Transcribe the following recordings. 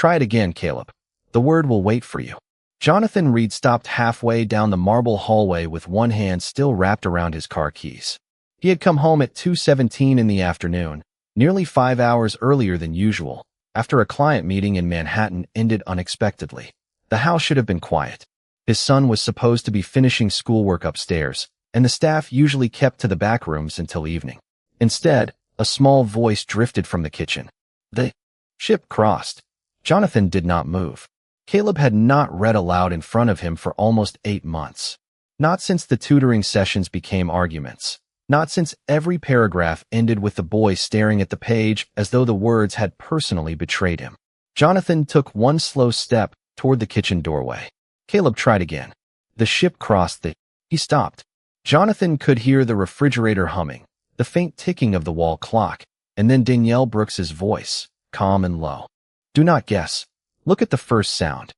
Try it again, Caleb. The word will wait for you. Jonathan Reed stopped halfway down the marble hallway with one hand still wrapped around his car keys. He had come home at 2:17 in the afternoon, nearly 5 hours earlier than usual, after a client meeting in Manhattan ended unexpectedly. The house should have been quiet. His son was supposed to be finishing schoolwork upstairs, and the staff usually kept to the back rooms until evening. Instead, a small voice drifted from the kitchen. The ship crossed. Jonathan did not move. Caleb had not read aloud in front of him for almost 8 months. Not since the tutoring sessions became arguments. Not since every paragraph ended with the boy staring at the page as though the words had personally betrayed him. Jonathan took one slow step toward the kitchen doorway. Caleb tried again. The ship crossed. He stopped. Jonathan could hear the refrigerator humming, the faint ticking of the wall clock, and then Danielle Brooks's voice, calm and low. Do not guess. Look at the first sound.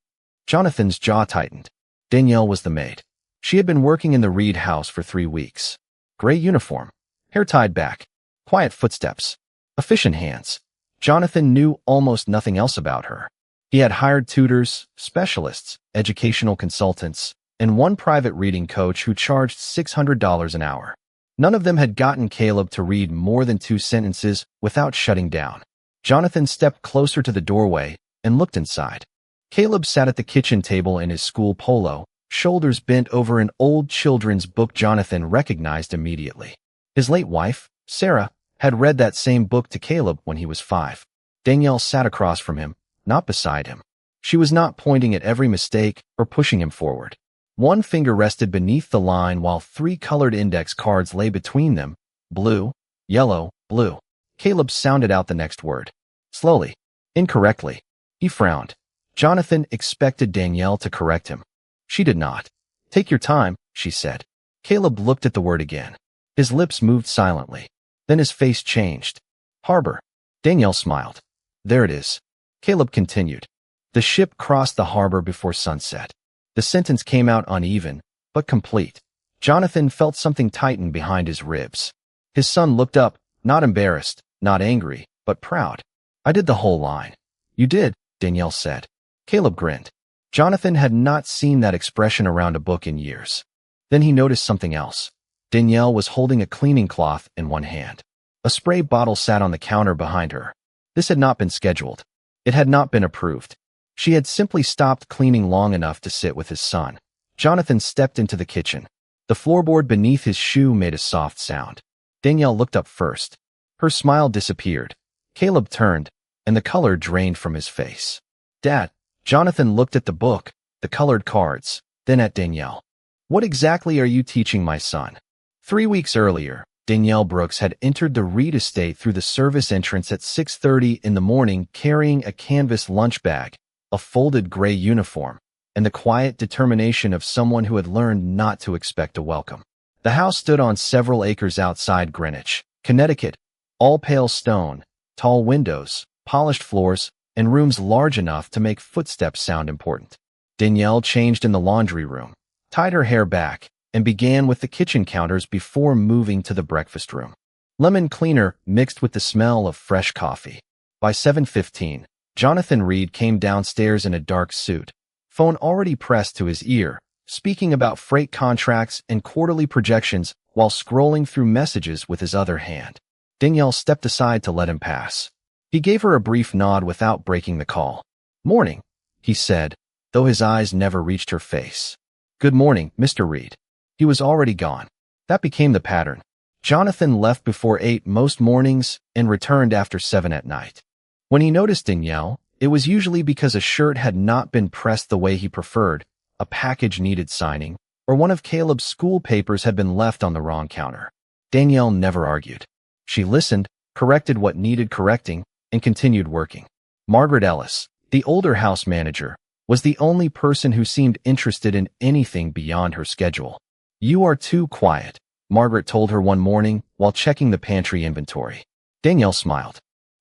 Jonathan's jaw tightened. Danielle was the maid. She had been working in the Reed house for 3 weeks. Gray uniform, hair tied back, quiet footsteps, efficient hands. Jonathan knew almost nothing else about her. He had hired tutors, specialists, educational consultants, and one private reading coach who charged $600 an hour. None of them had gotten Caleb to read more than 2 sentences without shutting down. Jonathan stepped closer to the doorway and looked inside. Caleb sat at the kitchen table in his school polo, shoulders bent over an old children's book Jonathan recognized immediately. His late wife, Sarah, had read that same book to Caleb when he was 5. Danielle sat across from him, not beside him. She was not pointing at every mistake or pushing him forward. One finger rested beneath the line while 3 colored index cards lay between them, blue, yellow, blue. Caleb sounded out the next word. Slowly, incorrectly. He frowned. Jonathan expected Danielle to correct him. She did not. Take your time, she said. Caleb looked at the word again. His lips moved silently. Then his face changed. Harbor. Danielle smiled. There it is. Caleb continued. The ship crossed the harbor before sunset. The sentence came out uneven, but complete. Jonathan felt something tighten behind his ribs. His son looked up, not embarrassed, not angry, but proud. I did the whole line. You did, Danielle said. Caleb grinned. Jonathan had not seen that expression around a book in years. Then he noticed something else. Danielle was holding a cleaning cloth in one hand. A spray bottle sat on the counter behind her. This had not been scheduled. It had not been approved. She had simply stopped cleaning long enough to sit with his son. Jonathan stepped into the kitchen. The floorboard beneath his shoe made a soft sound. Danielle looked up first. Her smile disappeared. Caleb turned, and the color drained from his face. Dad. Jonathan looked at the book, the colored cards, then at Danielle. What exactly are you teaching my son? 3 weeks earlier, Danielle Brooks had entered the Reed estate through the service entrance at 6:30 in the morning carrying a canvas lunch bag, a folded gray uniform, and the quiet determination of someone who had learned not to expect a welcome. The house stood on several acres outside Greenwich, Connecticut, all pale stone, tall windows, polished floors, and rooms large enough to make footsteps sound important. Danielle changed in the laundry room, tied her hair back, and began with the kitchen counters before moving to the breakfast room. Lemon cleaner mixed with the smell of fresh coffee. By 7:15, Jonathan Reed came downstairs in a dark suit, phone already pressed to his ear, speaking about freight contracts and quarterly projections while scrolling through messages with his other hand. Danielle stepped aside to let him pass. He gave her a brief nod without breaking the call. Morning, he said, though his eyes never reached her face. Good morning, Mr. Reed. He was already gone. That became the pattern. Jonathan left before 8 most mornings and returned after 7 at night. When he noticed Danielle, it was usually because a shirt had not been pressed the way he preferred, a package needed signing, or one of Caleb's school papers had been left on the wrong counter. Danielle never argued. She listened, corrected what needed correcting, and continued working. Margaret Ellis, the older house manager, was the only person who seemed interested in anything beyond her schedule. You are too quiet, Margaret told her one morning while checking the pantry inventory. Danielle smiled.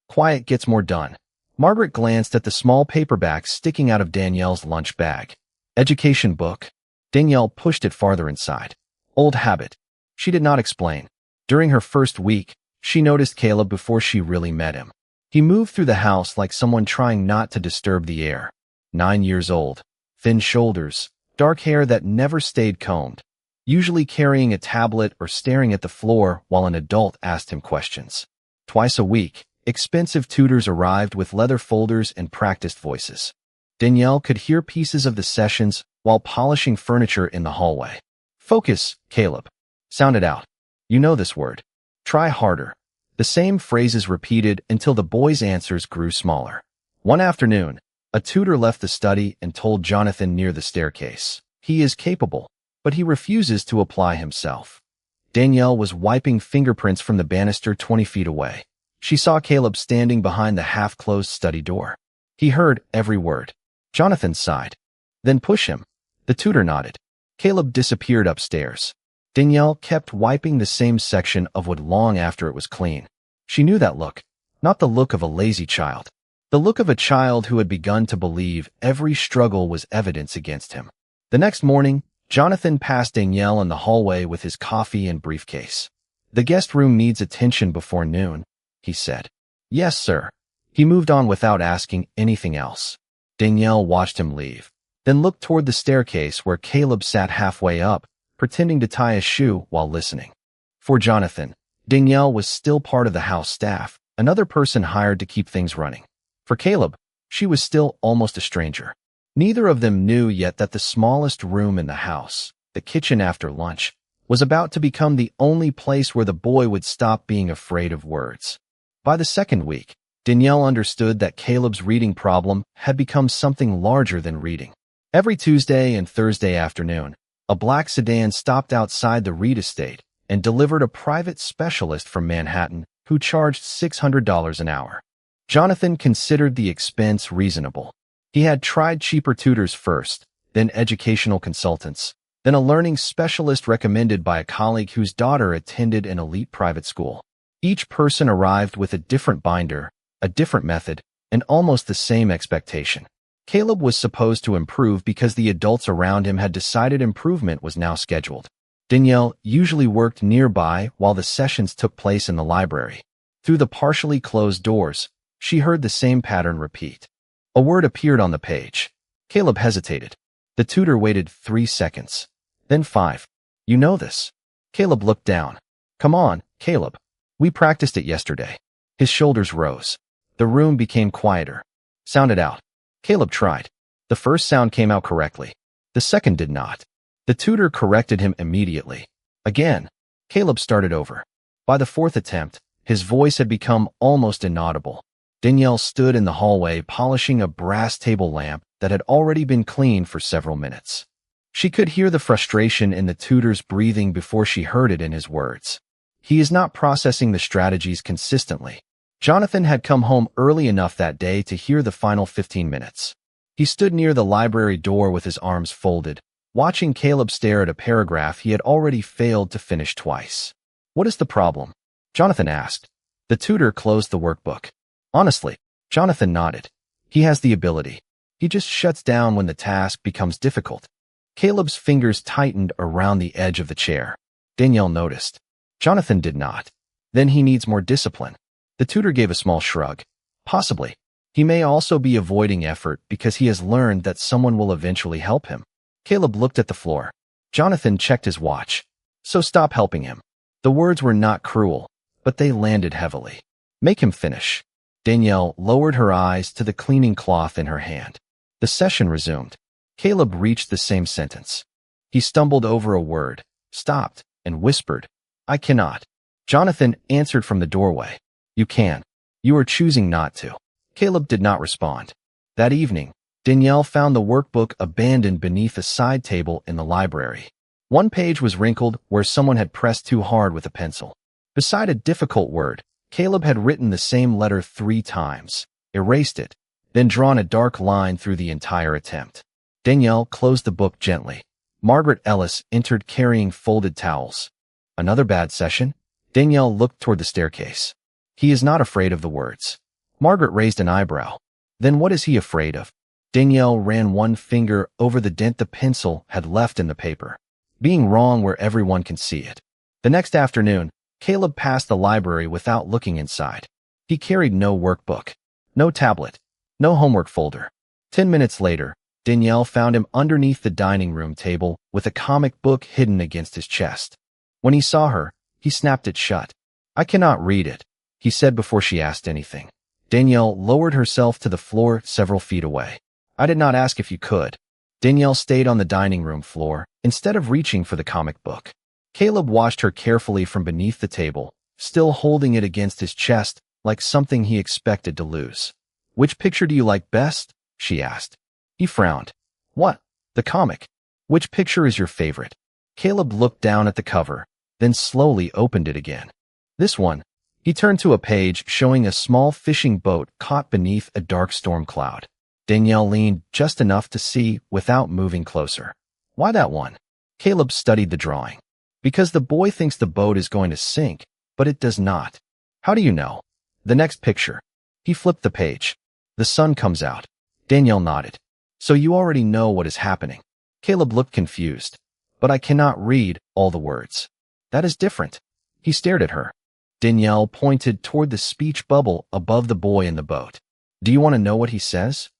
Quiet gets more done. Margaret glanced at the small paperback sticking out of Danielle's lunch bag. Education book. Danielle pushed it farther inside. Old habit. She did not explain. During her first week, she noticed Caleb before she really met him. He moved through the house like someone trying not to disturb the air. 9 years old, thin shoulders, dark hair that never stayed combed, usually carrying a tablet or staring at the floor while an adult asked him questions. Twice a week, expensive tutors arrived with leather folders and practiced voices. Danielle could hear pieces of the sessions while polishing furniture in the hallway. "Focus, Caleb," sounded out. "You know this word. Try harder." The same phrases repeated until the boy's answers grew smaller. One afternoon, a tutor left the study and told Jonathan near the staircase, "He is capable, but he refuses to apply himself." Danielle was wiping fingerprints from the banister 20 feet away. She saw Caleb standing behind the half-closed study door. He heard every word. Jonathan sighed. "Then push him." The tutor nodded. Caleb disappeared upstairs. Danielle kept wiping the same section of wood long after it was clean. She knew that look, not the look of a lazy child. The look of a child who had begun to believe every struggle was evidence against him. The next morning, Jonathan passed Danielle in the hallway with his coffee and briefcase. "The guest room needs attention before noon," he said. "Yes, sir." He moved on without asking anything else. Danielle watched him leave, then looked toward the staircase where Caleb sat halfway up, pretending to tie a shoe while listening. For Jonathan, Danielle was still part of the house staff, another person hired to keep things running. For Caleb, she was still almost a stranger. Neither of them knew yet that the smallest room in the house, the kitchen after lunch, was about to become the only place where the boy would stop being afraid of words. By the second week, Danielle understood that Caleb's reading problem had become something larger than reading. Every Tuesday and Thursday afternoon, a black sedan stopped outside the Reed estate and delivered a private specialist from Manhattan who charged $600 an hour. Jonathan considered the expense reasonable. He had tried cheaper tutors first, then educational consultants, then a learning specialist recommended by a colleague whose daughter attended an elite private school. Each person arrived with a different binder, a different method, and almost the same expectation. Caleb was supposed to improve because the adults around him had decided improvement was now scheduled. Danielle usually worked nearby while the sessions took place in the library. Through the partially closed doors, she heard the same pattern repeat. A word appeared on the page. Caleb hesitated. The tutor waited 3 seconds. Then 5. "You know this." Caleb looked down. "Come on, Caleb. We practiced it yesterday." His shoulders rose. The room became quieter. "Sound it out." Caleb tried. The first sound came out correctly. The second did not. The tutor corrected him immediately. Again, Caleb started over. By the fourth attempt, his voice had become almost inaudible. Danielle stood in the hallway polishing a brass table lamp that had already been cleaned for several minutes. She could hear the frustration in the tutor's breathing before she heard it in his words. "He is not processing the strategies consistently." Jonathan had come home early enough that day to hear the final 15 minutes. He stood near the library door with his arms folded, watching Caleb stare at a paragraph he had already failed to finish twice. "What is the problem?" Jonathan asked. The tutor closed the workbook. "Honestly," Jonathan nodded. "He has the ability. He just shuts down when the task becomes difficult." Caleb's fingers tightened around the edge of the chair. Danielle noticed. Jonathan did not. "Then he needs more discipline." The tutor gave a small shrug. "Possibly. He may also be avoiding effort because he has learned that someone will eventually help him." Caleb looked at the floor. Jonathan checked his watch. "So stop helping him." The words were not cruel, but they landed heavily. "Make him finish." Danielle lowered her eyes to the cleaning cloth in her hand. The session resumed. Caleb reached the same sentence. He stumbled over a word, stopped, and whispered, "I cannot." Jonathan answered from the doorway. "You can. You are choosing not to." Caleb did not respond. That evening, Danielle found the workbook abandoned beneath a side table in the library. One page was wrinkled where someone had pressed too hard with a pencil. Beside a difficult word, Caleb had written the same letter 3 times, erased it, then drawn a dark line through the entire attempt. Danielle closed the book gently. Margaret Ellis entered carrying folded towels. "Another bad session?" Danielle looked toward the staircase. "He is not afraid of the words." Margaret raised an eyebrow. "Then what is he afraid of?" Danielle ran one finger over the dent the pencil had left in the paper. "Being wrong where everyone can see it." The next afternoon, Caleb passed the library without looking inside. He carried no workbook, no tablet, no homework folder. 10 minutes later, Danielle found him underneath the dining room table with a comic book hidden against his chest. When he saw her, he snapped it shut. "I cannot read it," he said before she asked anything. Danielle lowered herself to the floor several feet away. "I did not ask if you could." Danielle stayed on the dining room floor instead of reaching for the comic book. Caleb watched her carefully from beneath the table, still holding it against his chest like something he expected to lose. "Which picture do you like best?" she asked. He frowned. "What? The comic? Which picture is your favorite?" Caleb looked down at the cover, then slowly opened it again. "This one." He turned to a page showing a small fishing boat caught beneath a dark storm cloud. Danielle leaned just enough to see without moving closer. "Why that one?" Caleb studied the drawing. "Because the boy thinks the boat is going to sink, but it does not." "How do you know?" "The next picture." He flipped the page. "The sun comes out." Danielle nodded. "So you already know what is happening." Caleb looked confused. "But I cannot read all the words." "That is different." He stared at her. Danielle pointed toward the speech bubble above the boy in the boat. "Do you want to know what he says?"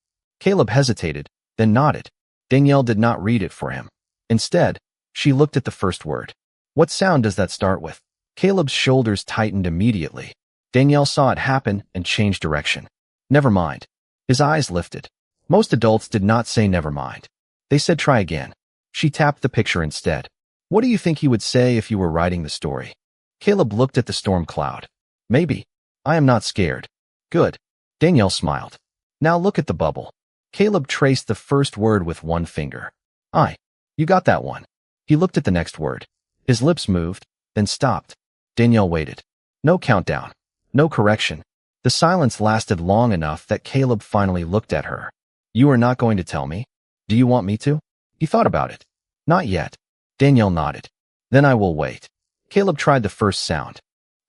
Caleb hesitated, then nodded. Danielle did not read it for him. Instead, she looked at the first word. "What sound does that start with?" Caleb's shoulders tightened immediately. Danielle saw it happen and changed direction. "Never mind." His eyes lifted. Most adults did not say never mind. They said try again. She tapped the picture instead. "What do you think he would say if you were writing the story?" Caleb looked at the storm cloud. "Maybe. I am not scared." "Good." Danielle smiled. "Now look at the bubble." Caleb traced the first word with one finger. "I." "You got that one." He looked at the next word. His lips moved, then stopped. Danielle waited. No countdown. No correction. The silence lasted long enough that Caleb finally looked at her. "You are not going to tell me? Do you want me to?" He thought about it. "Not yet." Danielle nodded. "Then I will wait." Caleb tried the first sound.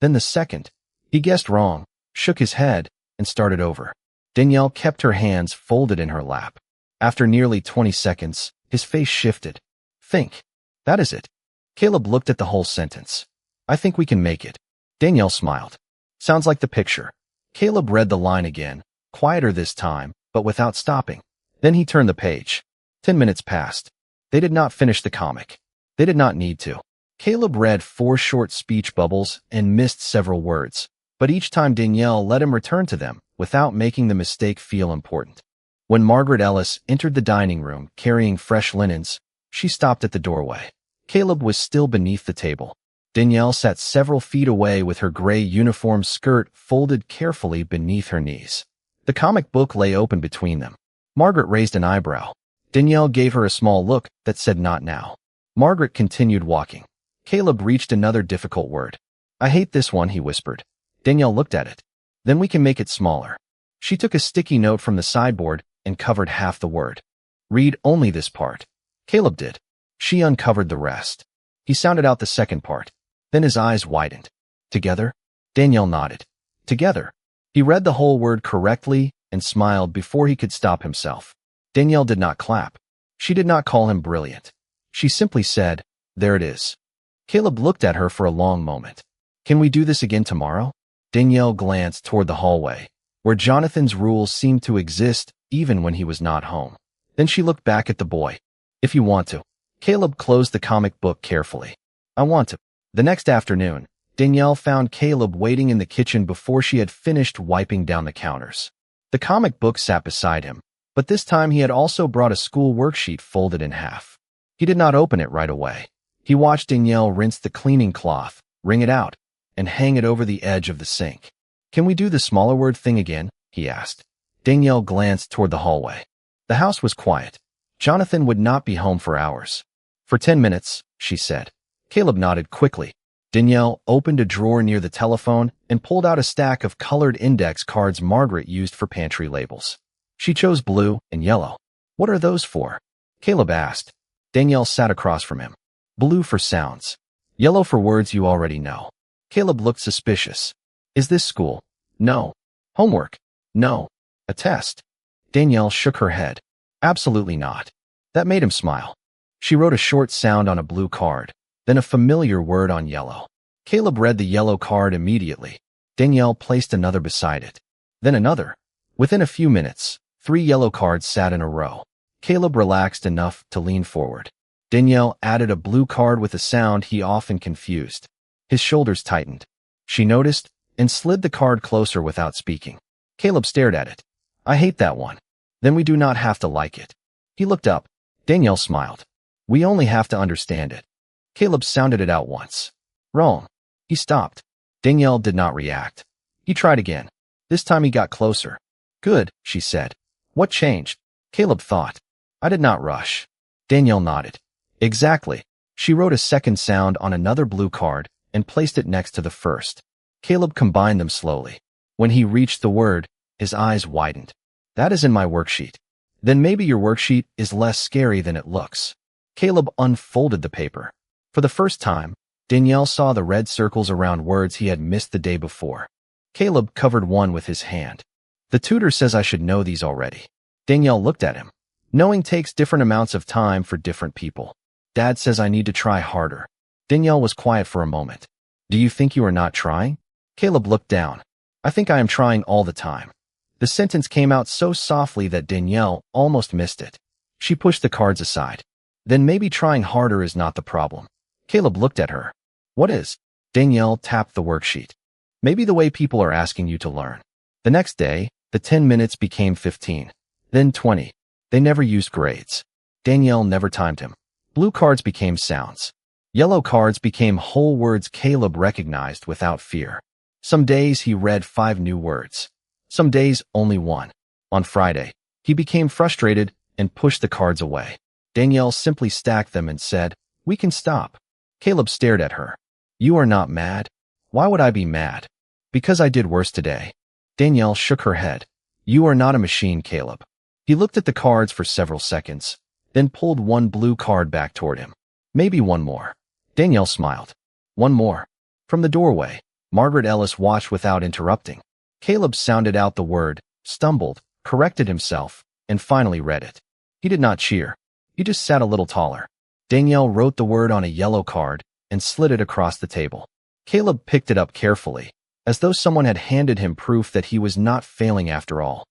Then the second. He guessed wrong, shook his head, and started over. Danielle kept her hands folded in her lap. After nearly 20 seconds, his face shifted. "Think." "That is it." Caleb looked at the whole sentence. "I think we can make it." Danielle smiled. "Sounds like the picture." Caleb read the line again, quieter this time, but without stopping. Then he turned the page. 10 minutes passed. They did not finish the comic. They did not need to. Caleb read 4 short speech bubbles and missed several words, but each time Danielle let him return to them without making the mistake feel important. When Margaret Ellis entered the dining room carrying fresh linens, she stopped at the doorway. Caleb was still beneath the table. Danielle sat several feet away with her gray uniform skirt folded carefully beneath her knees. The comic book lay open between them. Margaret raised an eyebrow. Danielle gave her a small look that said not now. Margaret continued walking. Caleb reached another difficult word. "I hate this one," he whispered. Danielle looked at it. "Then we can make it smaller." She took a sticky note from the sideboard and covered half the word. "Read only this part." Caleb did. She uncovered the rest. He sounded out the second part. Then his eyes widened. "Together?" Danielle nodded. "Together." He read the whole word correctly and smiled before he could stop himself. Danielle did not clap. She did not call him brilliant. She simply said, "There it is." Caleb looked at her for a long moment. "Can we do this again tomorrow?" Danielle glanced toward the hallway, where Jonathan's rules seemed to exist even when he was not home. Then she looked back at the boy. "If you want to." Caleb closed the comic book carefully. "I want to." The next afternoon, Danielle found Caleb waiting in the kitchen before she had finished wiping down the counters. The comic book sat beside him, but this time he had also brought a school worksheet folded in half. He did not open it right away. He watched Danielle rinse the cleaning cloth, wring it out, and hang it over the edge of the sink. "Can we do the smaller word thing again?" he asked. Danielle glanced toward the hallway. The house was quiet. Jonathan would not be home for hours. "For 10 minutes, she said. Caleb nodded quickly. Danielle opened a drawer near the telephone and pulled out a stack of colored index cards Margaret used for pantry labels. She chose blue and yellow. "What are those for?" Caleb asked. Danielle sat across from him. "Blue for sounds. Yellow for words you already know." Caleb looked suspicious. "Is this school?" "No." "Homework?" "No." "A test?" Danielle shook her head. "Absolutely not." That made him smile. She wrote a short sound on a blue card, then a familiar word on yellow. Caleb read the yellow card immediately. Danielle placed another beside it. Then another. Within a few minutes, 3 yellow cards sat in a row. Caleb relaxed enough to lean forward. Danielle added a blue card with a sound he often confused. His shoulders tightened. She noticed and slid the card closer without speaking. Caleb stared at it. I hate that one. Then we do not have to like it. He looked up. Danielle smiled. We only have to understand it. Caleb sounded it out once. Wrong. He stopped. Danielle did not react. He tried again. This time he got closer. Good, she said. What changed? Caleb thought. I did not rush. Danielle nodded. Exactly. She wrote a second sound on another blue card and placed it next to the first. Caleb combined them slowly. When he reached the word, his eyes widened. That is in my worksheet. Then maybe your worksheet is less scary than it looks. Caleb unfolded the paper. For the first time, Danielle saw the red circles around words he had missed the day before. Caleb covered one with his hand. The tutor says I should know these already. Danielle looked at him. Knowing takes different amounts of time for different people. Dad says I need to try harder. Danielle was quiet for a moment. Do you think you are not trying? Caleb looked down. I think I am trying all the time. The sentence came out so softly that Danielle almost missed it. She pushed the cards aside. Then maybe trying harder is not the problem. Caleb looked at her. What is? Danielle tapped the worksheet. Maybe the way people are asking you to learn. The next day, the 10 minutes became 15. Then 20. They never used grades. Danielle never timed him. Blue cards became sounds. Yellow cards became whole words Caleb recognized without fear. Some days he read 5 new words. Some days only 1. On Friday, he became frustrated and pushed the cards away. Danielle simply stacked them and said, We can stop. Caleb stared at her. You are not mad? Why would I be mad? Because I did worse today. Danielle shook her head. You are not a machine, Caleb. He looked at the cards for several seconds, then pulled one blue card back toward him. Maybe one more. Danielle smiled. One more. From the doorway, Margaret Ellis watched without interrupting. Caleb sounded out the word, stumbled, corrected himself, and finally read it. He did not cheer. He just sat a little taller. Danielle wrote the word on a yellow card and slid it across the table. Caleb picked it up carefully, as though someone had handed him proof that he was not failing after all.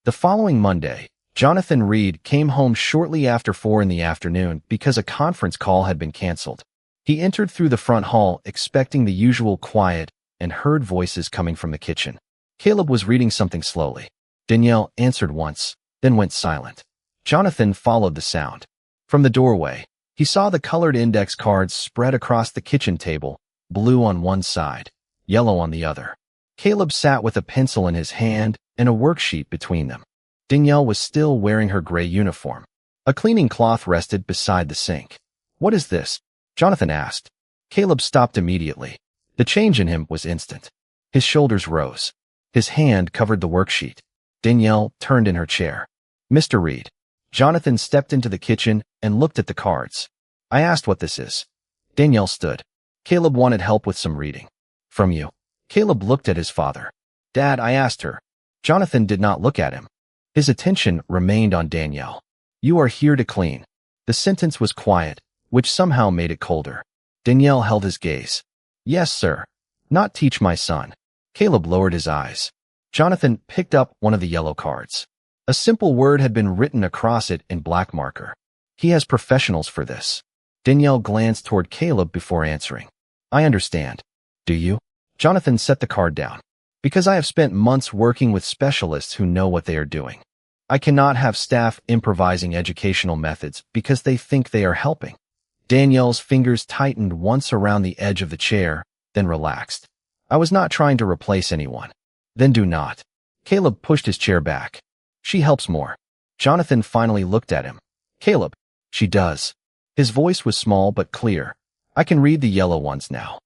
The following Monday, Jonathan Reed came home shortly after 4 in the afternoon because a conference call had been canceled. He entered through the front hall expecting the usual quiet and heard voices coming from the kitchen. Caleb was reading something slowly. Danielle answered once, then went silent. Jonathan followed the sound. From the doorway, he saw the colored index cards spread across the kitchen table, blue on one side, yellow on the other. Caleb sat with a pencil in his hand and a worksheet between them. Danielle was still wearing her gray uniform. A cleaning cloth rested beside the sink. What is this? Jonathan asked. Caleb stopped immediately. The change in him was instant. His shoulders rose. His hand covered the worksheet. Danielle turned in her chair. Mr. Reed. Jonathan stepped into the kitchen and looked at the cards. I asked what this is. Danielle stood. Caleb wanted help with some reading. From you. Caleb looked at his father. Dad, I asked her. Jonathan did not look at him. His attention remained on Danielle. You are here to clean. The sentence was quiet, which somehow made it colder. Danielle held his gaze. Yes, sir. Not teach my son. Caleb lowered his eyes. Jonathan picked up one of the yellow cards. A simple word had been written across it in black marker. He has professionals for this. Danielle glanced toward Caleb before answering. I understand. Do you? Jonathan set the card down. Because I have spent months working with specialists who know what they are doing. I cannot have staff improvising educational methods because they think they are helping. Danielle's fingers tightened once around the edge of the chair, then relaxed. I was not trying to replace anyone. Then do not. Caleb pushed his chair back. She helps more. Jonathan finally looked at him. Caleb, she does. His voice was small but clear. I can read the yellow ones now.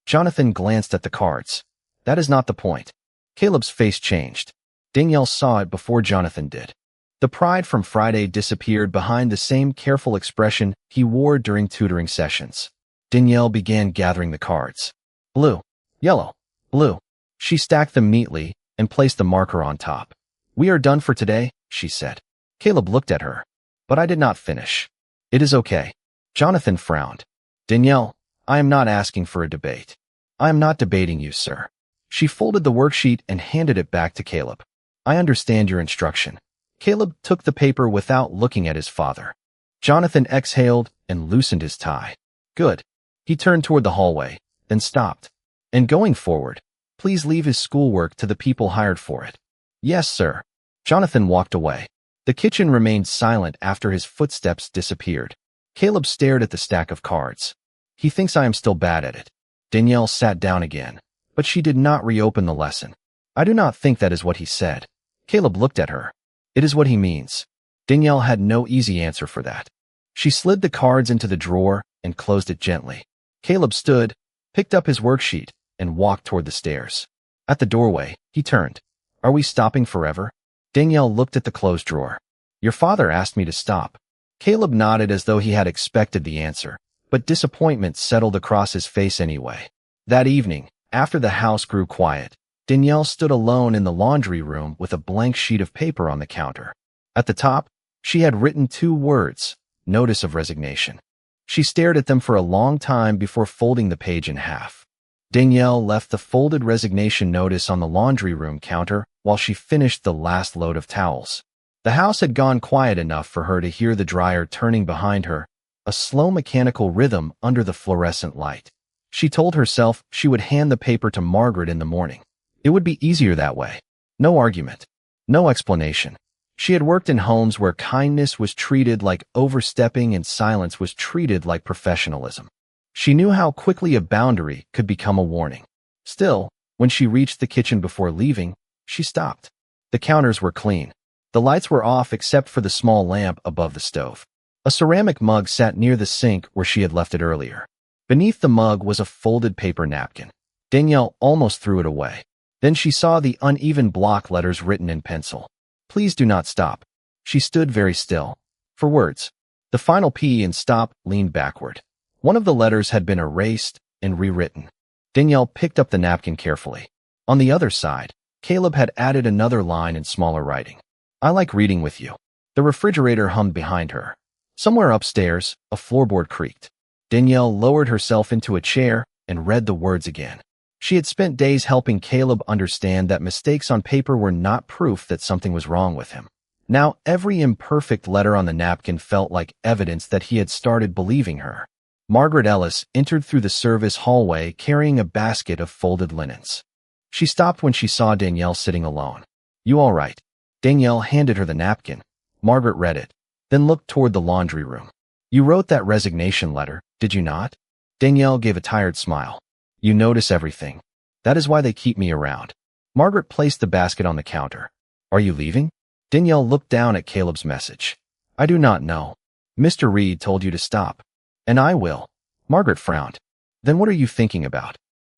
Jonathan glanced at the cards. That is not the point. Caleb's face changed. Danielle saw it before Jonathan did. The pride from Friday disappeared behind the same careful expression he wore during tutoring sessions. Danielle began gathering the cards. Blue, yellow, blue. She stacked them neatly and placed the marker on top. We are done for today, she said. Caleb looked at her. But I did not finish. It is okay. Jonathan frowned. Danielle, I am not asking for a debate. I am not debating you, sir. She folded the worksheet and handed it back to Caleb. I understand your instruction. Caleb took the paper without looking at his father. Jonathan exhaled and loosened his tie. Good. He turned toward the hallway, then stopped. And going forward, please leave his schoolwork to the people hired for it. Yes, sir. Jonathan walked away. The kitchen remained silent after his footsteps disappeared. Caleb stared at the stack of cards. He thinks I am still bad at it. Danielle sat down again, but she did not reopen the lesson. I do not think that is what he said. Caleb looked at her. It is what he means. Danielle had no easy answer for that. She slid the cards into the drawer and closed it gently. Caleb stood, picked up his worksheet, and walked toward the stairs. At the doorway, he turned. Are we stopping forever? Danielle looked at the closed drawer. Your father asked me to stop. Caleb nodded as though he had expected the answer, but disappointment settled across his face anyway. That evening, after the house grew quiet, Danielle stood alone in the laundry room with a blank sheet of paper on the counter. At the top, she had written 2 words, notice of resignation. She stared at them for a long time before folding the page in half. Danielle left the folded resignation notice on the laundry room counter while she finished the last load of towels. The house had gone quiet enough for her to hear the dryer turning behind her, a slow mechanical rhythm under the fluorescent light. She told herself she would hand the paper to Margaret in the morning. It would be easier that way. No argument. No explanation. She had worked in homes where kindness was treated like overstepping and silence was treated like professionalism. She knew how quickly a boundary could become a warning. Still, when she reached the kitchen before leaving, she stopped. The counters were clean. The lights were off except for the small lamp above the stove. A ceramic mug sat near the sink where she had left it earlier. Beneath the mug was a folded paper napkin. Danielle almost threw it away. Then she saw the uneven block letters written in pencil. Please do not stop. She stood very still. For words. The final P in stop leaned backward. One of the letters had been erased and rewritten. Danielle picked up the napkin carefully. On the other side, Caleb had added another line in smaller writing. I like reading with you. The refrigerator hummed behind her. Somewhere upstairs, a floorboard creaked. Danielle lowered herself into a chair and read the words again. She had spent days helping Caleb understand that mistakes on paper were not proof that something was wrong with him. Now, every imperfect letter on the napkin felt like evidence that he had started believing her. Margaret Ellis entered through the service hallway carrying a basket of folded linens. She stopped when she saw Danielle sitting alone. You all right? Danielle handed her the napkin. Margaret read it, then looked toward the laundry room. You wrote that resignation letter, did you not? Danielle gave a tired smile. You notice everything. That is why they keep me around. Margaret placed the basket on the counter. Are you leaving? Danielle looked down at Caleb's message. I do not know. Mr. Reed told you to stop. And I will. Margaret frowned. Then what are you thinking about?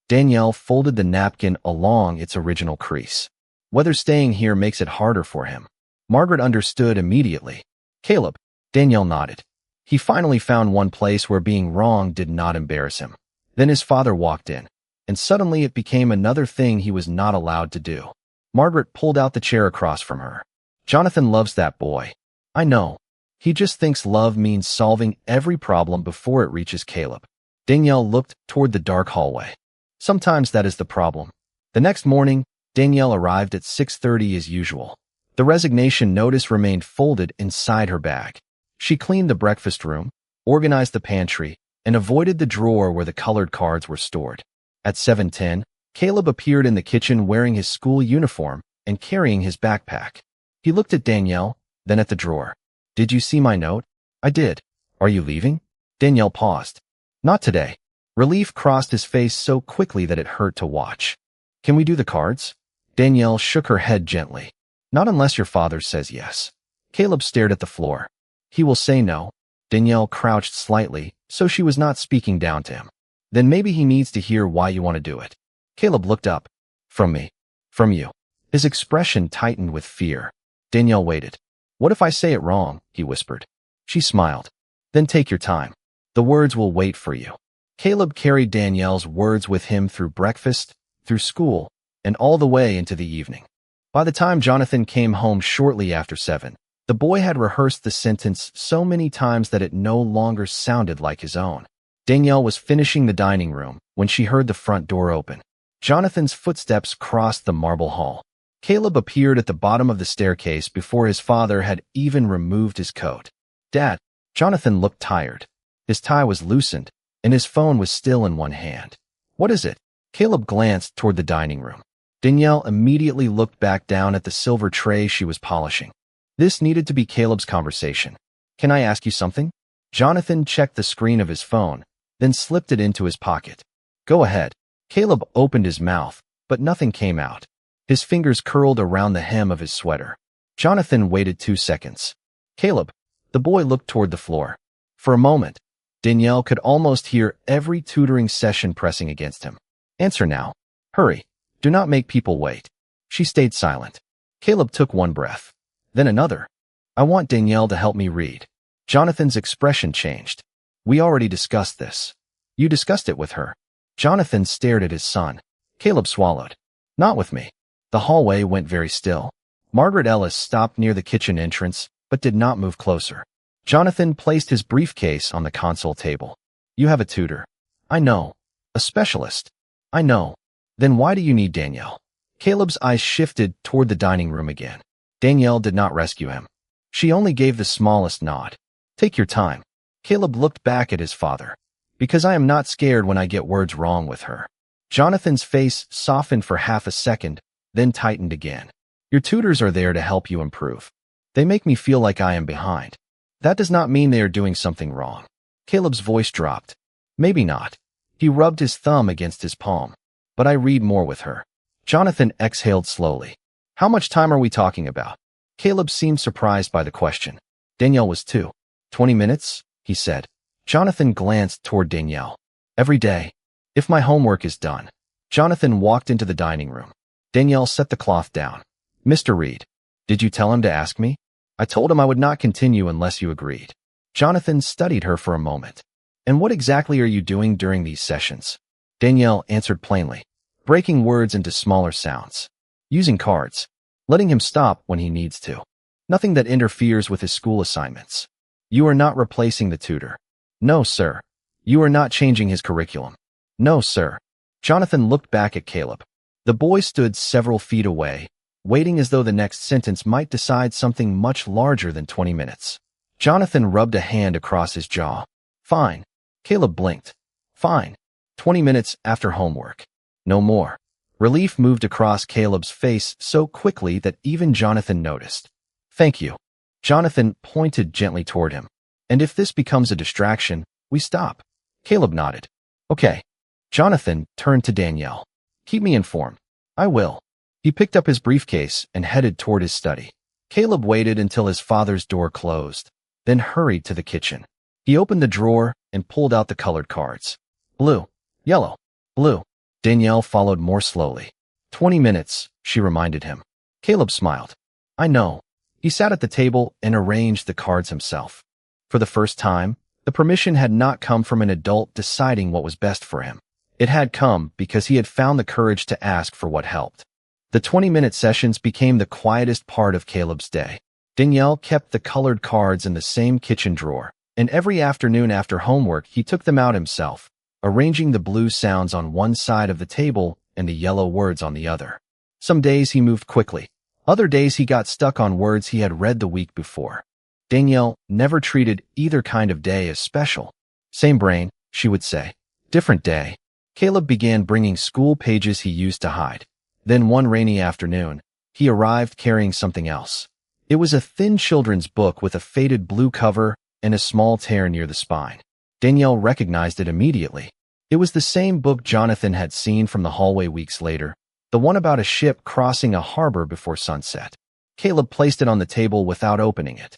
Danielle folded the napkin along its original crease. Whether staying here makes it harder for him. Margaret understood immediately. Caleb. Danielle nodded. He finally found one place where being wrong did not embarrass him. Then his father walked in, and suddenly it became another thing he was not allowed to do. Margaret pulled out the chair across from her. Jonathan loves that boy. I know. He just thinks love means solving every problem before it reaches Caleb. Danielle looked toward the dark hallway. Sometimes that is the problem. The next morning, Danielle arrived at 6:30 as usual. The resignation notice remained folded inside her bag. She cleaned the breakfast room, organized the pantry, and avoided the drawer where the colored cards were stored. At 7:10, Caleb appeared in the kitchen wearing his school uniform and carrying his backpack. He looked at Danielle, then at the drawer. Did you see my note? I did. Are you leaving? Danielle paused. Not today. Relief crossed his face so quickly that it hurt to watch. Can we do the cards? Danielle shook her head gently. Not unless your father says yes. Caleb stared at the floor. He will say no. Danielle crouched slightly, so she was not speaking down to him. Then maybe he needs to hear why you want to do it. Caleb looked up. From me. From you. His expression tightened with fear. Danielle waited. What if I say it wrong? He whispered. She smiled. Then take your time. The words will wait for you. Caleb carried Danielle's words with him through breakfast, through school, and all the way into the evening. By the time Jonathan came home shortly after 7, the boy had rehearsed the sentence so many times that it no longer sounded like his own. Danielle was finishing the dining room when she heard the front door open. Jonathan's footsteps crossed the marble hall. Caleb appeared at the bottom of the staircase before his father had even removed his coat. "Dad." Jonathan looked tired. His tie was loosened, and his phone was still in one hand. "What is it?" Caleb glanced toward the dining room. Danielle immediately looked back down at the silver tray she was polishing. This needed to be Caleb's conversation. "Can I ask you something?" Jonathan checked the screen of his phone, then slipped it into his pocket. "Go ahead." Caleb opened his mouth, but nothing came out. His fingers curled around the hem of his sweater. Jonathan waited 2 seconds. "Caleb." The boy looked toward the floor. For a moment, Danielle could almost hear every tutoring session pressing against him. "Answer now. Hurry. Do not make people wait." She stayed silent. Caleb took one breath, then another. "I want Danielle to help me read." Jonathan's expression changed. "We already discussed this." "You discussed it with her." Jonathan stared at his son. Caleb swallowed. "Not with me." The hallway went very still. Margaret Ellis stopped near the kitchen entrance, but did not move closer. Jonathan placed his briefcase on the console table. "You have a tutor." "I know." "A specialist." "I know." "Then why do you need Danielle?" Caleb's eyes shifted toward the dining room again. Danielle did not rescue him. She only gave the smallest nod. "Take your time." Caleb looked back at his father. "Because I am not scared when I get words wrong with her." Jonathan's face softened for half a second, then tightened again. "Your tutors are there to help you improve. They make me feel like I am behind. That does not mean they are doing something wrong." Caleb's voice dropped. "Maybe not." He rubbed his thumb against his palm. "But I read more with her." Jonathan exhaled slowly. "How much time are we talking about?" Caleb seemed surprised by the question. Danielle was 2. 20 minutes, he said. Jonathan glanced toward Danielle. "Every day. If my homework is done." Jonathan walked into the dining room. Danielle set the cloth down. "Mr. Reed, did you tell him to ask me?" "I told him I would not continue unless you agreed." Jonathan studied her for a moment. "And what exactly are you doing during these sessions?" Danielle answered plainly, breaking words into smaller sounds. "Using cards. Letting him stop when he needs to. Nothing that interferes with his school assignments." "You are not replacing the tutor." "No, sir." "You are not changing his curriculum." "No, sir." Jonathan looked back at Caleb. The boy stood several feet away, waiting as though the next sentence might decide something much larger than 20 minutes. Jonathan rubbed a hand across his jaw. "Fine." Caleb blinked. "Fine. 20 minutes after homework. No more." Relief moved across Caleb's face so quickly that even Jonathan noticed. "Thank you." Jonathan pointed gently toward him. "And if this becomes a distraction, we stop." Caleb nodded. "Okay." Jonathan turned to Danielle. "Keep me informed." "I will." He picked up his briefcase and headed toward his study. Caleb waited until his father's door closed, then hurried to the kitchen. He opened the drawer and pulled out the colored cards. "Blue, yellow, blue." Danielle followed more slowly. 20 minutes, she reminded him. Caleb smiled. "I know." He sat at the table and arranged the cards himself. For the first time, the permission had not come from an adult deciding what was best for him. It had come because he had found the courage to ask for what helped. The 20-minute sessions became the quietest part of Caleb's day. Danielle kept the colored cards in the same kitchen drawer, and every afternoon after homework he took them out himself, arranging the blue sounds on one side of the table and the yellow words on the other. Some days he moved quickly. Other days he got stuck on words he had read the week before. Danielle never treated either kind of day as special. "Same brain," she would say. "Different day." Caleb began bringing school pages he used to hide. Then one rainy afternoon, he arrived carrying something else. It was a thin children's book with a faded blue cover and a small tear near the spine. Danielle recognized it immediately. It was the same book Jonathan had seen from the hallway weeks later, the one about a ship crossing a harbor before sunset. Caleb placed it on the table without opening it.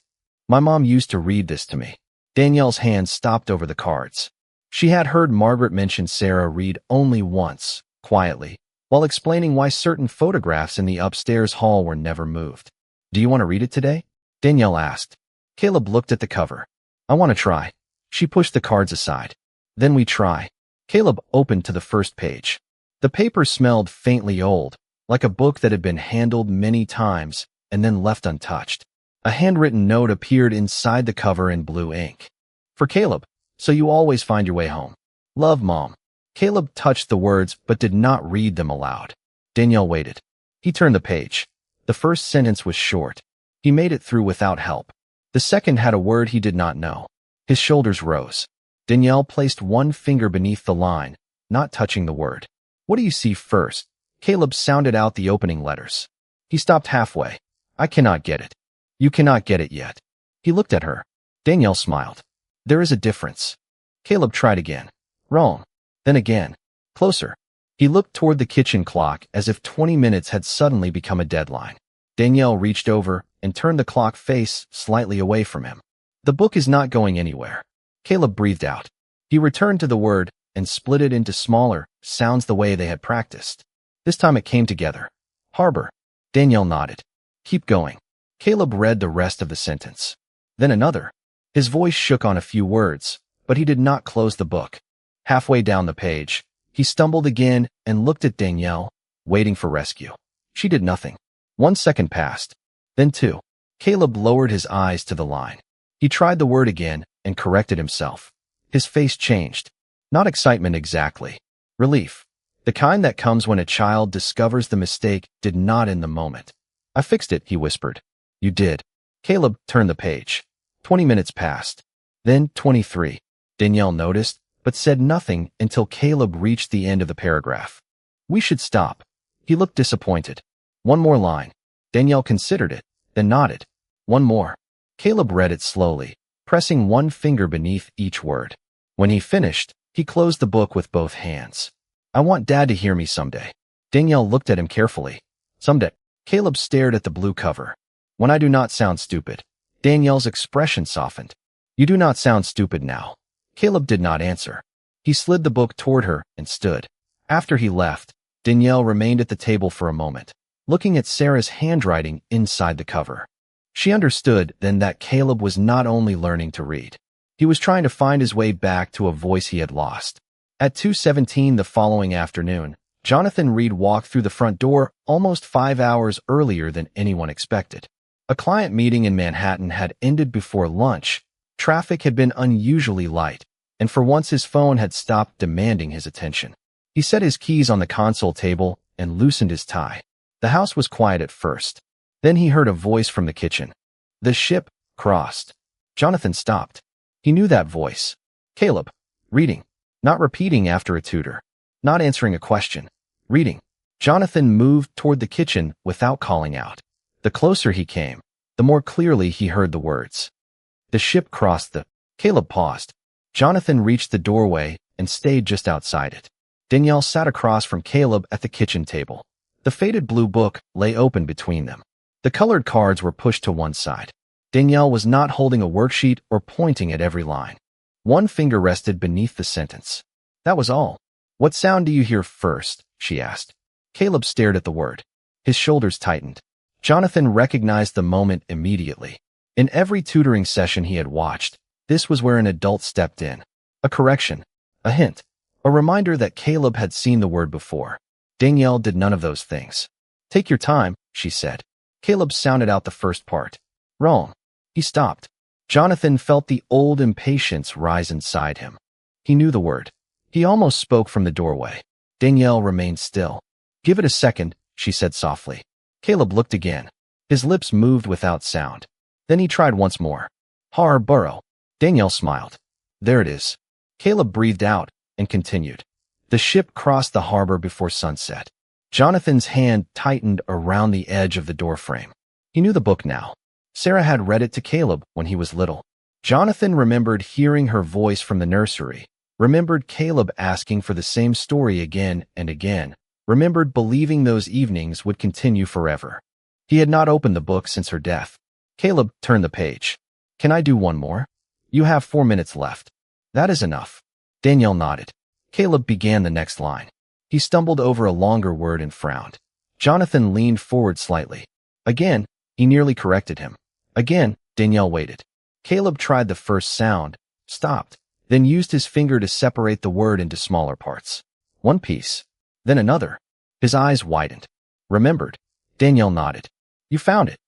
"My mom used to read this to me." Danielle's hand stopped over the cards. She had heard Margaret mention Sarah read only once, quietly, while explaining why certain photographs in the upstairs hall were never moved. "Do you want to read it today?" Danielle asked. Caleb looked at the cover. "I want to try." She pushed the cards aside. "Then we try." Caleb opened to the first page. The paper smelled faintly old, like a book that had been handled many times and then left untouched. A handwritten note appeared inside the cover in blue ink. "For Caleb, so you always find your way home. Love, Mom." Caleb touched the words but did not read them aloud. Danielle waited. He turned the page. The first sentence was short. He made it through without help. The second had a word he did not know. His shoulders rose. Danielle placed one finger beneath the line, not touching the word. What do you see first? Caleb sounded out the opening letters. He stopped halfway. I cannot get it. You cannot get it yet. He looked at her. Danielle smiled. There is a difference. Caleb tried again. Wrong. Then again. Closer. He looked toward the kitchen clock as if 20 minutes had suddenly become a deadline. Danielle reached over and turned the clock face slightly away from him. The book is not going anywhere. Caleb breathed out. He returned to the word and split it into smaller sounds the way they had practiced. This time it came together. Harbor. Danielle nodded. Keep going. Caleb read the rest of the sentence. Then another. His voice shook on a few words, but he did not close the book. Halfway down the page, he stumbled again and looked at Danielle, waiting for rescue. She did nothing. 1 second passed. Then 2. Caleb lowered his eyes to the line. He tried the word again and corrected himself. His face changed. Not excitement exactly. Relief. The kind that comes when a child discovers the mistake did not in the moment. I fixed it, he whispered. You did. Caleb turned the page. 20 minutes passed. Then 23. Danielle noticed, but said nothing until Caleb reached the end of the paragraph. We should stop. He looked disappointed. One more line. Danielle considered it, then nodded. One more. Caleb read it slowly, pressing one finger beneath each word. When he finished, he closed the book with both hands. I want Dad to hear me someday. Danielle looked at him carefully. Someday. Caleb stared at the blue cover. When I do not sound stupid. Danielle's expression softened. You do not sound stupid now. Caleb did not answer. He slid the book toward her and stood. After he left, Danielle remained at the table for a moment, looking at Sarah's handwriting inside the cover. She understood then that Caleb was not only learning to read. He was trying to find his way back to a voice he had lost. At 2:17 the following afternoon, Jonathan Reed walked through the front door almost 5 hours earlier than anyone expected. A client meeting in Manhattan had ended before lunch. Traffic had been unusually light, and for once his phone had stopped demanding his attention. He set his keys on the console table and loosened his tie. The house was quiet at first. Then he heard a voice from the kitchen. The ship crossed. Jonathan stopped. He knew that voice. Caleb. Reading. Not repeating after a tutor. Not answering a question. Reading. Jonathan moved toward the kitchen without calling out. The closer he came, the more clearly he heard the words. The ship crossed the... Caleb paused. Jonathan reached the doorway and stayed just outside it. Danielle sat across from Caleb at the kitchen table. The faded blue book lay open between them. The colored cards were pushed to one side. Danielle was not holding a worksheet or pointing at every line. One finger rested beneath the sentence. That was all. What sound do you hear first? She asked. Caleb stared at the word. His shoulders tightened. Jonathan recognized the moment immediately. In every tutoring session he had watched, this was where an adult stepped in. A correction, a hint, a reminder that Caleb had seen the word before. Danielle did none of those things. Take your time, she said. Caleb sounded out the first part. Wrong. He stopped. Jonathan felt the old impatience rise inside him. He knew the word. He almost spoke from the doorway. Danielle remained still. Give it a second, she said softly. Caleb looked again. His lips moved without sound. Then he tried once more. Harbor. Danielle smiled. There it is. Caleb breathed out and continued. The ship crossed the harbor before sunset. Jonathan's hand tightened around the edge of the doorframe. He knew the book now. Sarah had read it to Caleb when he was little. Jonathan remembered hearing her voice from the nursery, remembered Caleb asking for the same story again and again, remembered believing those evenings would continue forever. He had not opened the book since her death. Caleb turned the page. Can I do one more? You have 4 minutes left. That is enough. Danielle nodded. Caleb began the next line. He stumbled over a longer word and frowned. Jonathan leaned forward slightly. Again, he nearly corrected him. Again, Danielle waited. Caleb tried the first sound, stopped, then used his finger to separate the word into smaller parts. One piece. Then another. His eyes widened. Remembered. Danielle nodded. You found it.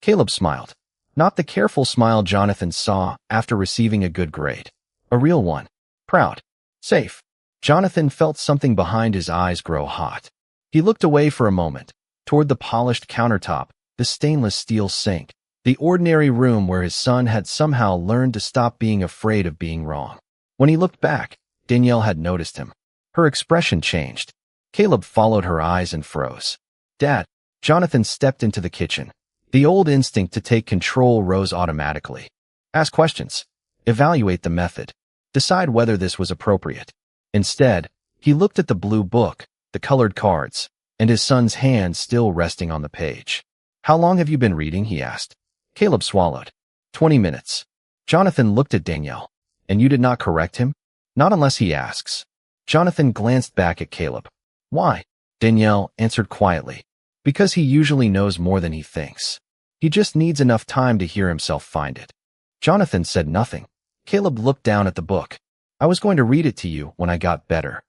Caleb smiled. Not the careful smile Jonathan saw after receiving a good grade. A real one. Proud. Safe. Jonathan felt something behind his eyes grow hot. He looked away for a moment, toward the polished countertop, the stainless steel sink, the ordinary room where his son had somehow learned to stop being afraid of being wrong. When he looked back, Danielle had noticed him. Her expression changed. Caleb followed her eyes and froze. "Dad." Jonathan stepped into the kitchen. The old instinct to take control rose automatically. Ask questions. Evaluate the method. Decide whether this was appropriate. Instead, he looked at the blue book, the colored cards, and his son's hand still resting on the page. "How long have you been reading?" he asked. Caleb swallowed. 20 minutes. Jonathan looked at Danielle. "And you did not correct him?" "Not unless he asks." Jonathan glanced back at Caleb. "Why?" Danielle answered quietly. "Because he usually knows more than he thinks. He just needs enough time to hear himself find it." Jonathan said nothing. Caleb looked down at the book. "I was going to read it to you when I got better."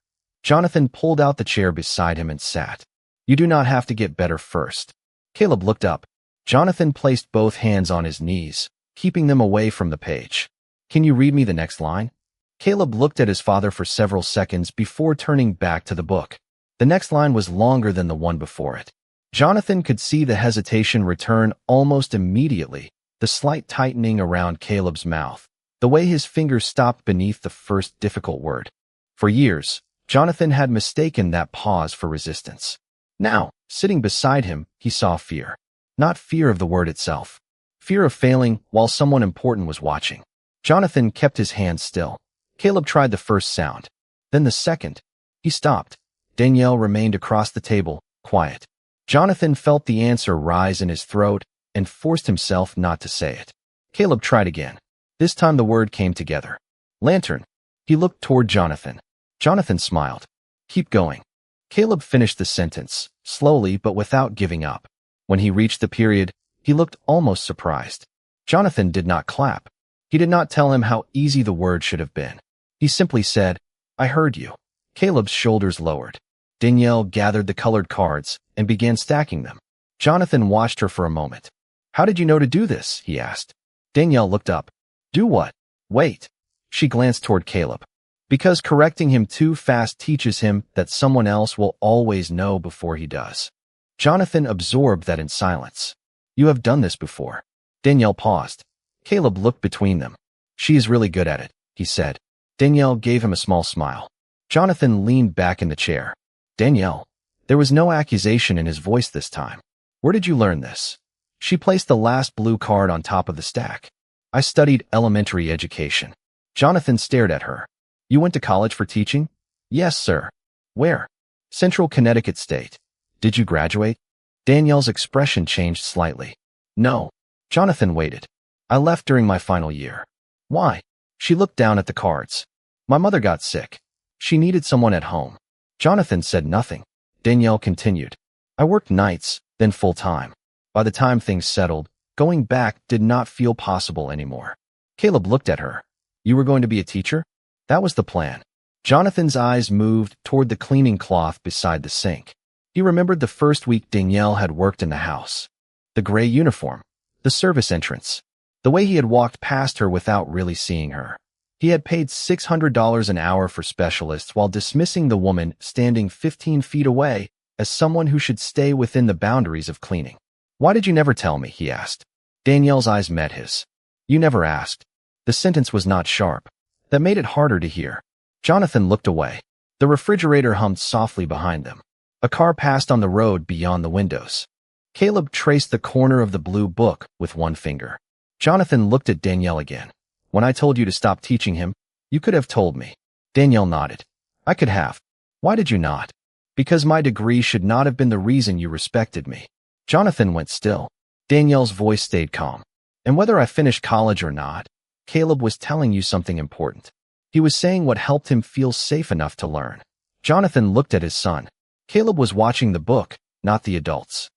Jonathan pulled out the chair beside him and sat. "You do not have to get better first." Caleb looked up. Jonathan placed both hands on his knees, keeping them away from the page. "Can you read me the next line?" Caleb looked at his father for several seconds before turning back to the book. The next line was longer than the one before it. Jonathan could see the hesitation return almost immediately, the slight tightening around Caleb's mouth, the way his fingers stopped beneath the first difficult word. For years, Jonathan had mistaken that pause for resistance. Now, sitting beside him, he saw fear. Not fear of the word itself. Fear of failing while someone important was watching. Jonathan kept his hands still. Caleb tried the first sound. Then the second. He stopped. Danielle remained across the table, quiet. Jonathan felt the answer rise in his throat and forced himself not to say it. Caleb tried again. This time the word came together. Lantern. He looked toward Jonathan. Jonathan smiled. Keep going. Caleb finished the sentence, slowly but without giving up. When he reached the period, he looked almost surprised. Jonathan did not clap. He did not tell him how easy the word should have been. He simply said, I heard you. Caleb's shoulders lowered. Danielle gathered the colored cards and began stacking them. Jonathan watched her for a moment. How did you know to do this? He asked. Danielle looked up. Do what? Wait. She glanced toward Caleb. Because correcting him too fast teaches him that someone else will always know before he does. Jonathan absorbed that in silence. You have done this before. Danielle paused. Caleb looked between them. She is really good at it, he said. Danielle gave him a small smile. Jonathan leaned back in the chair. Danielle. There was no accusation in his voice this time. Where did you learn this? She placed the last blue card on top of the stack. I studied elementary education. Jonathan stared at her. You went to college for teaching? Yes, sir. Where? Central Connecticut State. Did you graduate? Danielle's expression changed slightly. No. Jonathan waited. I left during my final year. Why? She looked down at the cards. My mother got sick. She needed someone at home. Jonathan said nothing. Danielle continued. I worked nights, then full-time. By the time things settled, going back did not feel possible anymore. Caleb looked at her. You were going to be a teacher? That was the plan. Jonathan's eyes moved toward the cleaning cloth beside the sink. He remembered the first week Danielle had worked in the house. The gray uniform. The service entrance. The way he had walked past her without really seeing her. He had paid $600 an hour for specialists while dismissing the woman standing 15 feet away as someone who should stay within the boundaries of cleaning. Why did you never tell me? He asked. Danielle's eyes met his. You never asked. The sentence was not sharp. That made it harder to hear. Jonathan looked away. The refrigerator hummed softly behind them. A car passed on the road beyond the windows. Caleb traced the corner of the blue book with one finger. Jonathan looked at Danielle again. When I told you to stop teaching him, you could have told me. Danielle nodded. I could have. Why did you not? Because my degree should not have been the reason you respected me. Jonathan went still. Danielle's voice stayed calm. And whether I finished college or not, Caleb was telling you something important. He was saying what helped him feel safe enough to learn. Jonathan looked at his son. Caleb was watching the book, not the adults.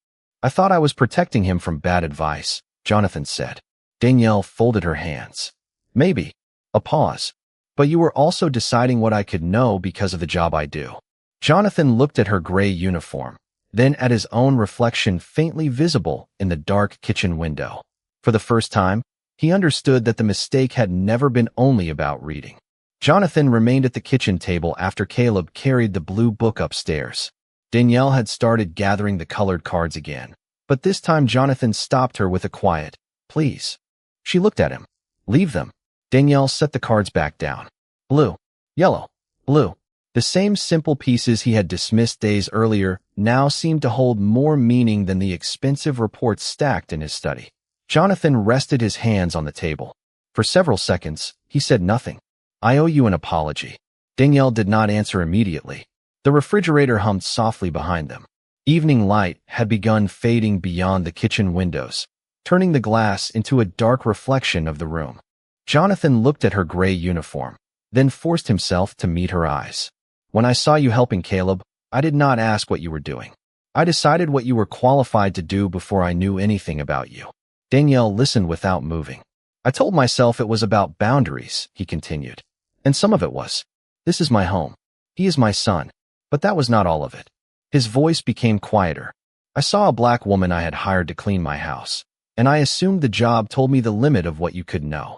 I thought I was protecting him from bad advice, Jonathan said. Danielle folded her hands. Maybe. A pause. But you were also deciding what I could know because of the job I do. Jonathan looked at her gray uniform, then at his own reflection faintly visible in the dark kitchen window. For the first time, he understood that the mistake had never been only about reading. Jonathan remained at the kitchen table after Caleb carried the blue book upstairs. Danielle had started gathering the colored cards again, but this time Jonathan stopped her with a quiet, "Please." She looked at him. "Leave them." Danielle set the cards back down. Blue, yellow, blue. The same simple pieces he had dismissed days earlier now seemed to hold more meaning than the expensive reports stacked in his study. Jonathan rested his hands on the table. For several seconds, he said nothing. "I owe you an apology." Danielle did not answer immediately. The refrigerator hummed softly behind them. Evening light had begun fading beyond the kitchen windows, turning the glass into a dark reflection of the room. Jonathan looked at her gray uniform, then forced himself to meet her eyes. "When I saw you helping Caleb, I did not ask what you were doing. I decided what you were qualified to do before I knew anything about you." Danielle listened without moving. "I told myself it was about boundaries," he continued. "And some of it was. This is my home. He is my son. But that was not all of it." His voice became quieter. "I saw a black woman I had hired to clean my house, and I assumed the job told me the limit of what you could know."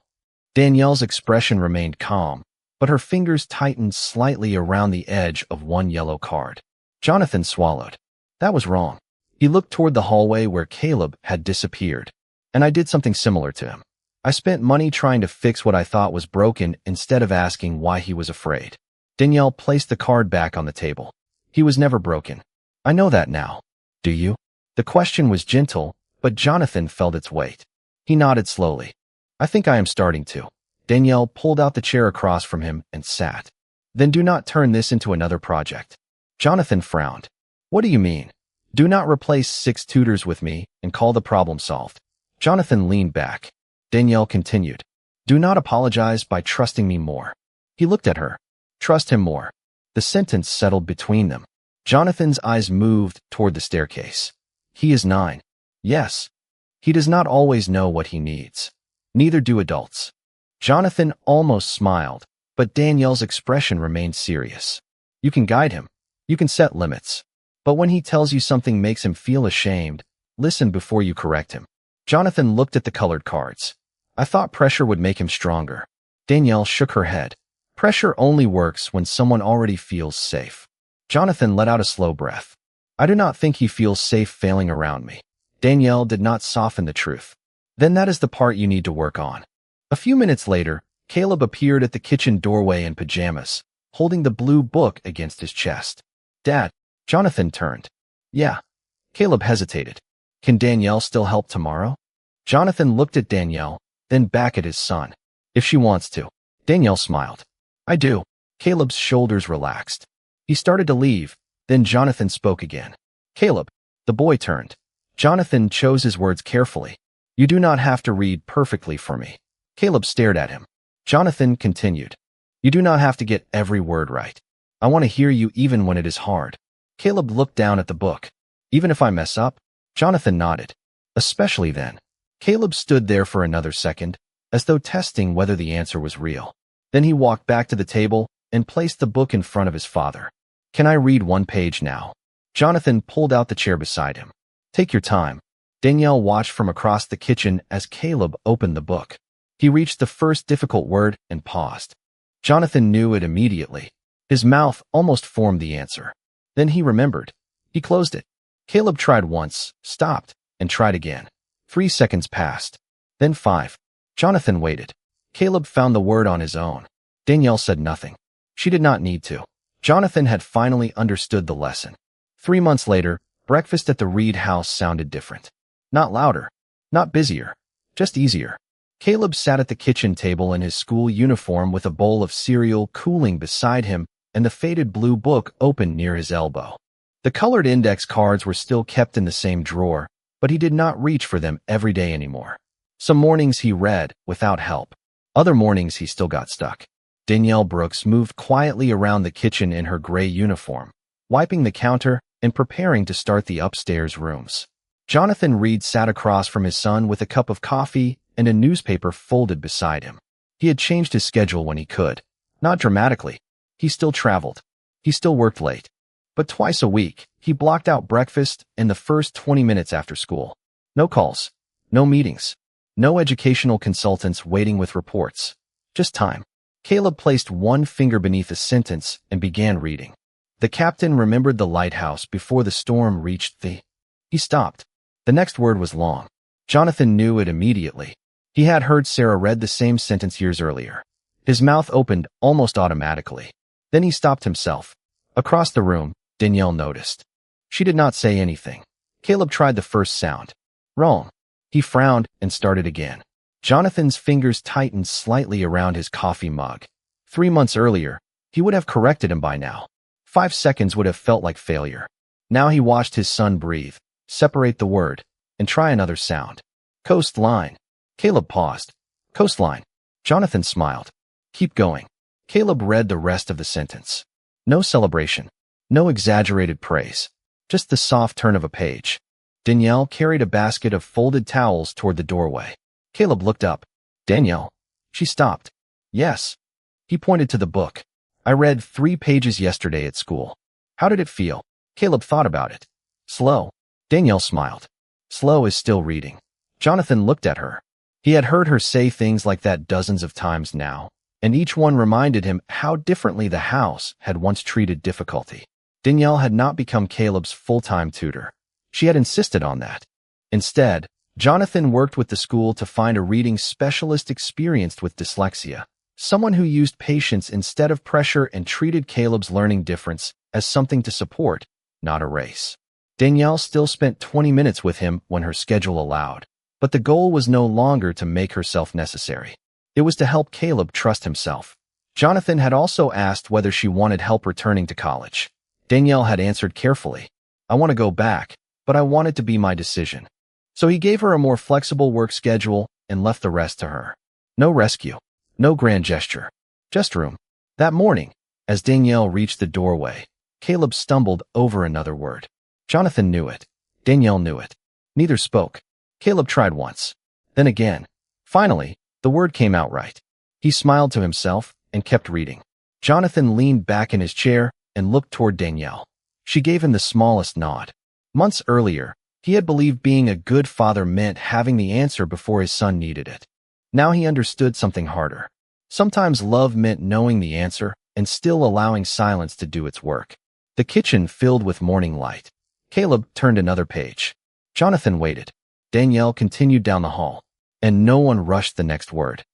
Danielle's expression remained calm, but her fingers tightened slightly around the edge of one yellow card. Jonathan swallowed. That was wrong. He looked toward the hallway where Caleb had disappeared. "And I did something similar to him. I spent money trying to fix what I thought was broken instead of asking why he was afraid." Danielle placed the card back on the table. "He was never broken. I know that now. Do you?" The question was gentle, but Jonathan felt its weight. He nodded slowly. "I think I am starting to." Danielle pulled out the chair across from him and sat. "Then do not turn this into another project." Jonathan frowned. "What do you mean?" "Do not replace 6 tutors with me and call the problem solved." Jonathan leaned back. Danielle continued. "Do not apologize by trusting me more." He looked at her. "Trust him more." The sentence settled between them. Jonathan's eyes moved toward the staircase. "He is 9. Yes. He does not always know what he needs. Neither do adults." Jonathan almost smiled, but Danielle's expression remained serious. "You can guide him. You can set limits. But when he tells you something makes him feel ashamed, listen before you correct him." Jonathan looked at the colored cards. "I thought pressure would make him stronger." Danielle shook her head. "Pressure only works when someone already feels safe." Jonathan let out a slow breath. "I do not think he feels safe failing around me." Danielle did not soften the truth. "Then that is the part you need to work on." A few minutes later, Caleb appeared at the kitchen doorway in pajamas, holding the blue book against his chest. "Dad." Jonathan turned. "Yeah." Caleb hesitated. "Can Danielle still help tomorrow?" Jonathan looked at Danielle, then back at his son. "If she wants to." Danielle smiled. "I do." Caleb's shoulders relaxed. He started to leave, then Jonathan spoke again. "Caleb." The boy turned. Jonathan chose his words carefully. "You do not have to read perfectly for me." Caleb stared at him. Jonathan continued. "You do not have to get every word right. I want to hear you even when it is hard." Caleb looked down at the book. "Even if I mess up?" Jonathan nodded. "Especially then." Caleb stood there for another second, as though testing whether the answer was real. Then he walked back to the table and placed the book in front of his father. "Can I read one page now?" Jonathan pulled out the chair beside him. "Take your time." Danielle watched from across the kitchen as Caleb opened the book. He reached the first difficult word and paused. Jonathan knew it immediately. His mouth almost formed the answer. Then he remembered. He closed it. Caleb tried once, stopped, and tried again. 3 seconds passed. Then 5. Jonathan waited. Caleb found the word on his own. Danielle said nothing. She did not need to. Jonathan had finally understood the lesson. 3 months later, breakfast at the Reed house sounded different. Not louder, not busier, just easier. Caleb sat at the kitchen table in his school uniform with a bowl of cereal cooling beside him and the faded blue book open near his elbow. The colored index cards were still kept in the same drawer, but he did not reach for them every day anymore. Some mornings he read without help. Other mornings he still got stuck. Danielle Brooks moved quietly around the kitchen in her gray uniform, wiping the counter and preparing to start the upstairs rooms. Jonathan Reed sat across from his son with a cup of coffee and a newspaper folded beside him. He had changed his schedule when he could. Not dramatically. He still traveled. He still worked late. But twice a week, he blocked out breakfast and the first 20 minutes after school. No calls. No meetings. No educational consultants waiting with reports. Just time. Caleb placed one finger beneath a sentence and began reading. The captain remembered the lighthouse before the storm reached the... He stopped. The next word was long. Jonathan knew it immediately. He had heard Sarah read the same sentence years earlier. His mouth opened almost automatically. Then he stopped himself. Across the room, Danielle noticed. She did not say anything. Caleb tried the first sound. Wrong. He frowned and started again. Jonathan's fingers tightened slightly around his coffee mug. 3 months earlier, he would have corrected him by now. 5 seconds would have felt like failure. Now he watched his son breathe, separate the word, and try another sound. Coastline. Caleb paused. Coastline. Jonathan smiled. Keep going. Caleb read the rest of the sentence. No celebration. No exaggerated praise. Just the soft turn of a page. Danielle carried a basket of folded towels toward the doorway. Caleb looked up. Danielle. She stopped. Yes. He pointed to the book. I read 3 pages yesterday at school. How did it feel? Caleb thought about it. Slow. Danielle smiled. Slow is still reading. Jonathan looked at her. He had heard her say things like that dozens of times now, and each one reminded him how differently the house had once treated difficulty. Danielle had not become Caleb's full-time tutor. She had insisted on that. Instead, Jonathan worked with the school to find a reading specialist experienced with dyslexia, someone who used patience instead of pressure and treated Caleb's learning difference as something to support, not erase. Danielle still spent 20 minutes with him when her schedule allowed, but the goal was no longer to make herself necessary. It was to help Caleb trust himself. Jonathan had also asked whether she wanted help returning to college. Danielle had answered carefully, I want to go back, but I want it to be my decision. So he gave her a more flexible work schedule and left the rest to her. No rescue, no grand gesture, just room. That morning, as Danielle reached the doorway, Caleb stumbled over another word. Jonathan knew it. Danielle knew it. Neither spoke. Caleb tried once, then again. Finally, the word came out right. He smiled to himself and kept reading. Jonathan leaned back in his chair and looked toward Danielle. She gave him the smallest nod. Months earlier, he had believed being a good father meant having the answer before his son needed it. Now he understood something harder. Sometimes love meant knowing the answer and still allowing silence to do its work. The kitchen filled with morning light. Caleb turned another page. Jonathan waited. Danielle continued down the hall, and no one rushed the next word.